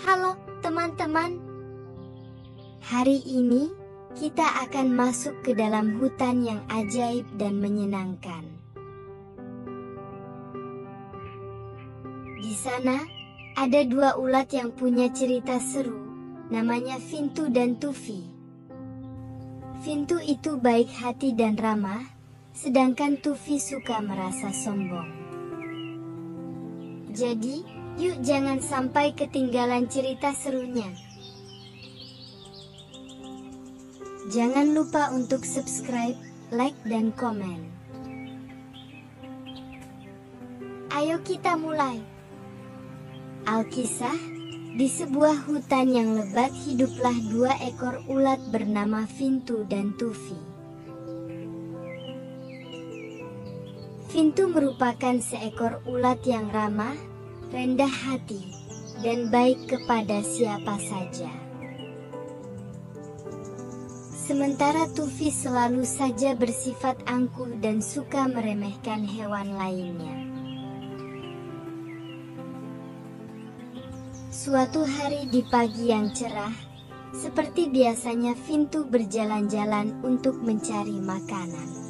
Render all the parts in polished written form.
Halo teman-teman, hari ini kita akan masuk ke dalam hutan yang ajaib dan menyenangkan. Di sana ada dua ulat yang punya cerita seru, namanya Fintu dan Tufi. Fintu itu baik hati dan ramah, sedangkan Tufi suka merasa sombong. Jadi, yuk jangan sampai ketinggalan cerita serunya. Jangan lupa untuk subscribe, like, dan komen. Ayo kita mulai. Alkisah, di sebuah hutan yang lebat hiduplah dua ekor ulat bernama Fintu dan Tufi. Fintu merupakan seekor ulat yang ramah, rendah hati, dan baik kepada siapa saja. Sementara Tufi selalu saja bersifat angkuh dan suka meremehkan hewan lainnya. Suatu hari di pagi yang cerah, seperti biasanya Fintu berjalan-jalan untuk mencari makanan.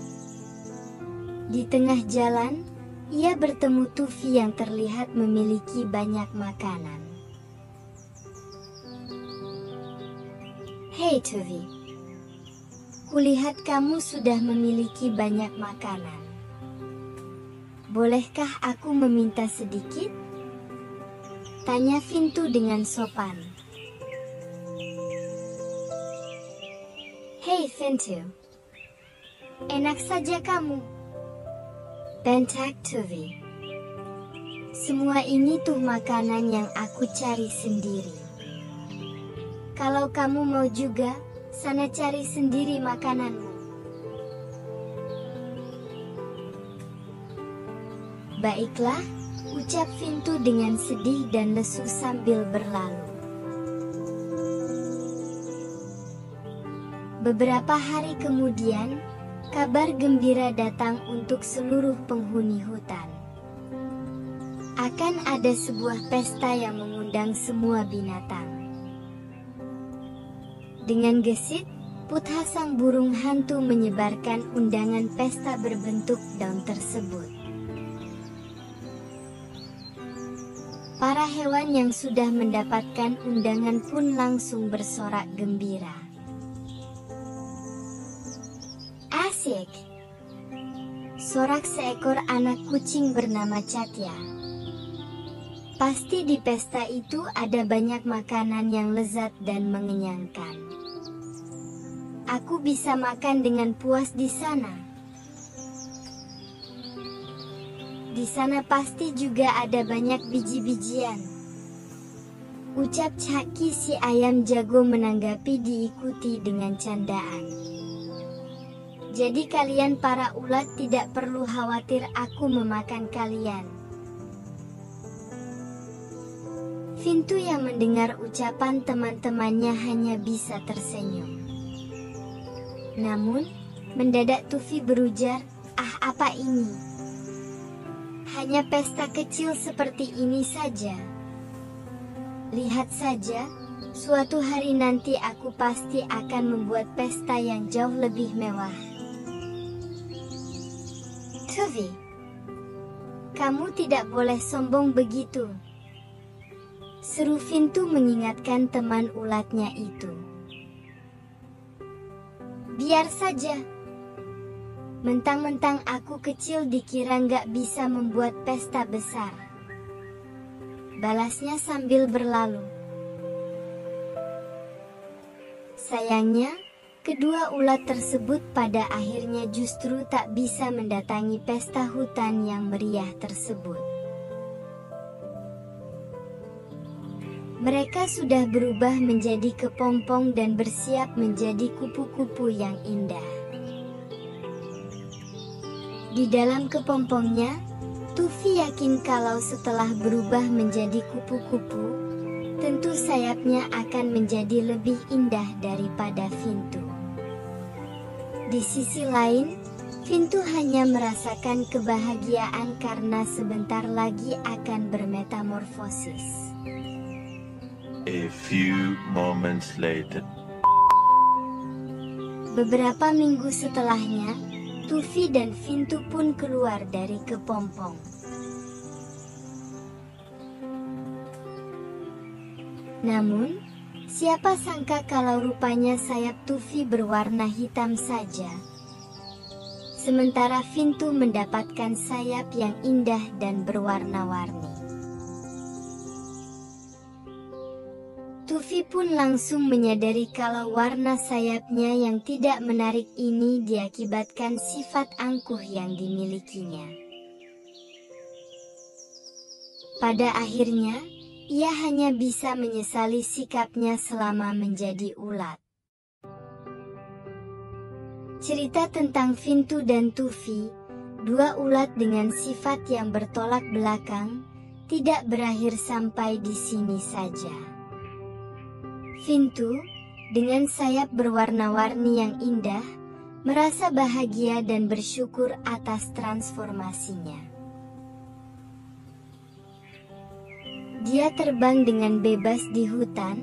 Di tengah jalan, ia bertemu Tufi yang terlihat memiliki banyak makanan. Hei Tufi, kulihat kamu sudah memiliki banyak makanan. Bolehkah aku meminta sedikit? Tanya Fintu dengan sopan. Hei Fintu, enak saja kamu. Bentak Tufi. Semua ini tuh makanan yang aku cari sendiri. Kalau kamu mau juga, sana cari sendiri makananmu. Baiklah, ucap Fintu dengan sedih dan lesu sambil berlalu. Beberapa hari kemudian, kabar gembira datang untuk seluruh penghuni hutan. Akan ada sebuah pesta yang mengundang semua binatang. Dengan gesit, Putha sang burung hantu menyebarkan undangan pesta berbentuk daun tersebut. Para hewan yang sudah mendapatkan undangan pun langsung bersorak gembira. Asik! Sorak seekor anak kucing bernama Catya. Pasti di pesta itu ada banyak makanan yang lezat dan mengenyangkan. Aku bisa makan dengan puas di sana. Di sana pasti juga ada banyak biji-bijian. Ucap Caki si ayam jago menanggapi diikuti dengan candaan. Jadi kalian para ulat tidak perlu khawatir aku memakan kalian. Fintu yang mendengar ucapan teman-temannya hanya bisa tersenyum. Namun, mendadak Tufi berujar, "Ah, apa ini? Hanya pesta kecil seperti ini saja. Lihat saja, suatu hari nanti aku pasti akan membuat pesta yang jauh lebih mewah." Tufi, kamu tidak boleh sombong begitu, seru Fintu mengingatkan teman ulatnya itu. Biar saja. Mentang-mentang aku kecil dikira nggak bisa membuat pesta besar. Balasnya sambil berlalu. Sayangnya, kedua ulat tersebut pada akhirnya justru tak bisa mendatangi pesta hutan yang meriah tersebut. Mereka sudah berubah menjadi kepompong dan bersiap menjadi kupu-kupu yang indah. Di dalam kepompongnya, Tufi yakin kalau setelah berubah menjadi kupu-kupu, tentu sayapnya akan menjadi lebih indah daripada Fintu. Di sisi lain, Fintu hanya merasakan kebahagiaan karena sebentar lagi akan bermetamorfosis. A few moments later. Beberapa minggu setelahnya, Tufi dan Vintu pun keluar dari kepompong. Namun, siapa sangka kalau rupanya sayap Tufi berwarna hitam saja, sementara Vintu mendapatkan sayap yang indah dan berwarna-warni. Tufi pun langsung menyadari kalau warna sayapnya yang tidak menarik ini diakibatkan sifat angkuh yang dimilikinya. Pada akhirnya, ia hanya bisa menyesali sikapnya selama menjadi ulat. Cerita tentang Vintu dan Tufi, dua ulat dengan sifat yang bertolak belakang, tidak berakhir sampai di sini saja. Vintu, dengan sayap berwarna-warni yang indah, merasa bahagia dan bersyukur atas transformasinya. Dia terbang dengan bebas di hutan,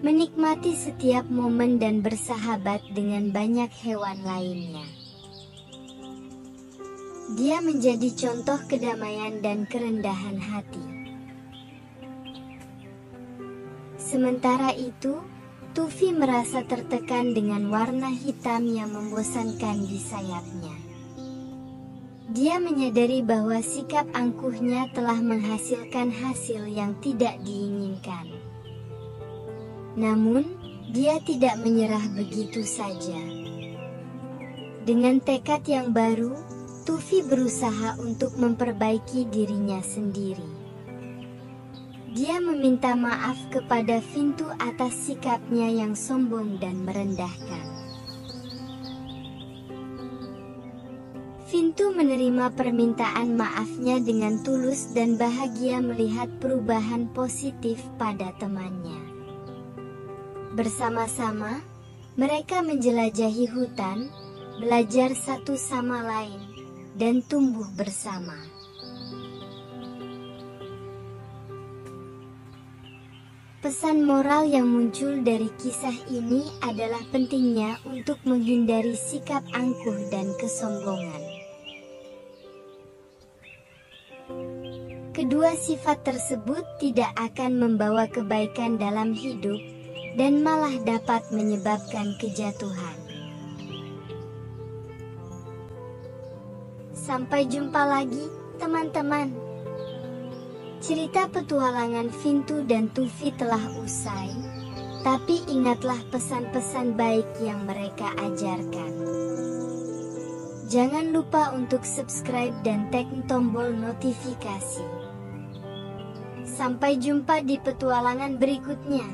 menikmati setiap momen dan bersahabat dengan banyak hewan lainnya. Dia menjadi contoh kedamaian dan kerendahan hati. Sementara itu, Tufi merasa tertekan dengan warna hitam yang membosankan di sayapnya. Dia menyadari bahwa sikap angkuhnya telah menghasilkan hasil yang tidak diinginkan. Namun, dia tidak menyerah begitu saja. Dengan tekad yang baru, Tufi berusaha untuk memperbaiki dirinya sendiri. Dia meminta maaf kepada Vintu atas sikapnya yang sombong dan merendahkan. Vintu menerima permintaan maafnya dengan tulus dan bahagia melihat perubahan positif pada temannya. Bersama-sama, mereka menjelajahi hutan, belajar satu sama lain, dan tumbuh bersama. Pesan moral yang muncul dari kisah ini adalah pentingnya untuk menghindari sikap angkuh dan kesombongan. Kedua sifat tersebut tidak akan membawa kebaikan dalam hidup dan malah dapat menyebabkan kejatuhan. Sampai jumpa lagi, teman-teman. Cerita petualangan Vintu dan Tufi telah usai, tapi ingatlah pesan-pesan baik yang mereka ajarkan. Jangan lupa untuk subscribe dan tekan tombol notifikasi. Sampai jumpa di petualangan berikutnya.